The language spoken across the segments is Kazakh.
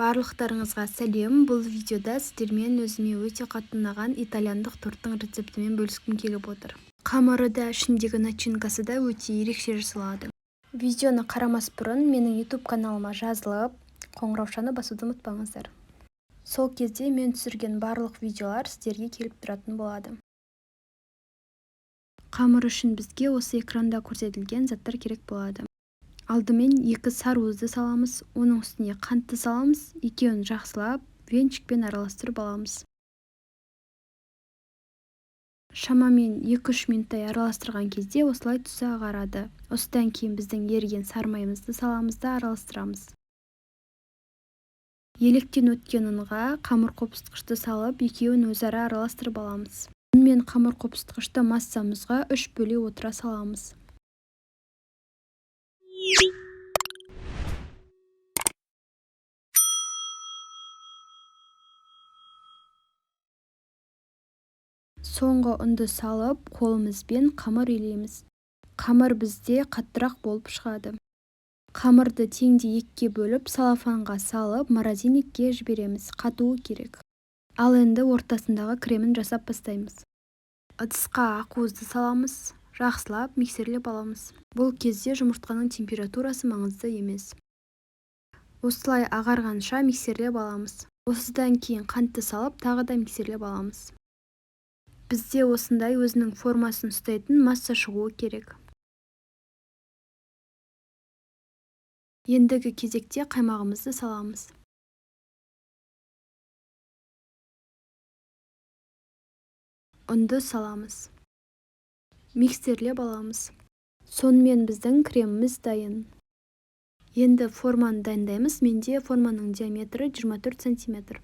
Барлықтарыңызға сәлем. Бұл видеода сіздермен өзіме өте қатты ұнаған итальяндық торттың рецептімен бөліскім келіп отыр. Қамыры да, ішіндегі начинкасы да өте ерекше жасалады. Видеоны қарамас бұрын менің YouTube каналыма жазылып, қоңыраушаны басуды ұмытпаңыздар. Сол кезде мен түсірген барлық видеолар сіздерге келіп тұратын болады. Қамыр үшін бізге осы экранда көрсетілген заттар керек болады. Алдымен 2 сарыуызды саламыз, оның үстіне қантты саламыз, екеуін жақсылап венчикпен араластырып аламыз. Шамамен 2-3 минуттай араластырған кезде осылай түсі ағарады. Осыдан кейін біздің еріген сарымайымызды саламыз да араластырамыз. Електен өткен ұнға қамыр қопсытқышты салып, екеуін өзара араластырып аламыз. Ұн мен қамыр қопсытқышты массамызға 3 бөле отыра саламыз. Соңғы ұнды салып, қолымызбен қамыр илейміз. Қамыр бізде қаттырақ болып шығады. Қамырды теңдей 2-ге бөліп, салафанға салып, морозильникке жібереміз. Қатуы керек. Ал енді ортасындағы кремін жасап бастаймыз. Ыдысқа ақуызды саламыз, жақсылап миксерлеп аламыз. Бұл кезде жұмыртқаның температурасы маңызды емес. Осылай ағарғанша миксерлеп аламыз. Осыдан кейін қантты салып, тағы да миксерлеп аламыз. Бізде осындай өзінің формасын ұстайтын масса шығуы керек. Ендігі кезекте қаймағымызды саламыз. Ұнды саламыз. Миксерлеп аламыз. Сонымен біздің креміміз дайын. Енді форманы дайындаймыз. Менде форманың диаметрі 24 см.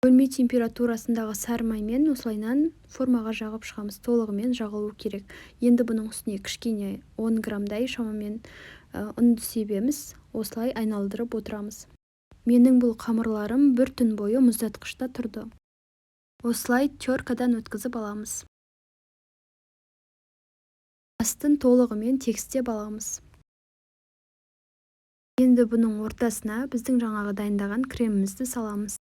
Бөлме температурасындағы сарымаймен осылайнан формаға жағып шығамыз. Толығымен жағылу керек. Енді бұның үстіне кішкене 10 грамдай шамамен ұнды себеміз. Осылай айналдырып отырамыз. Менің бұл қамырларым бір түн бойы мұздатқышта тұрды. Осылай теркадан өткізіп аламыз. Астын толығымен тегістеп аламыз. Енді бұның ортасына біздің жаңағы дайындаған кремімізді саламыз.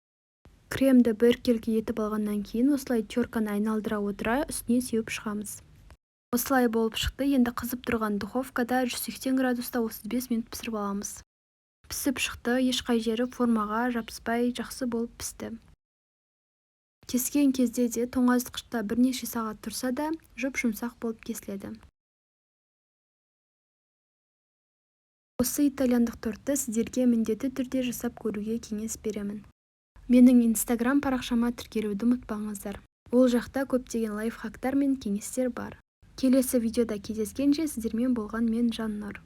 Кремді біркелкі етіп алғаннан кейін осылай терканы айналдыра отыра үстіне сеуіп шығамыз. Осылай болып шықты. Енді қызып тұрған духовкада 180 градуста 35 минут пісіріп аламыз. Пісіп шықты. Ешқай жері формаға жабыспай жақсы болып пісті. Кескен кезде де тоңазытқышта бірнеше сағат тұрса да жұп-жұмсақ болып кесіледі. Осы итальяндық тортты сіздерге міндетті түрде жасап көруге кеңес беремін. Менің Instagram парақшама тіркелуді ұмытпаңыздар. Ол жақта көптеген лайфхактар мен кеңестер бар. Келесі видеода кездескенше сіздермен болған мен Жаннұр.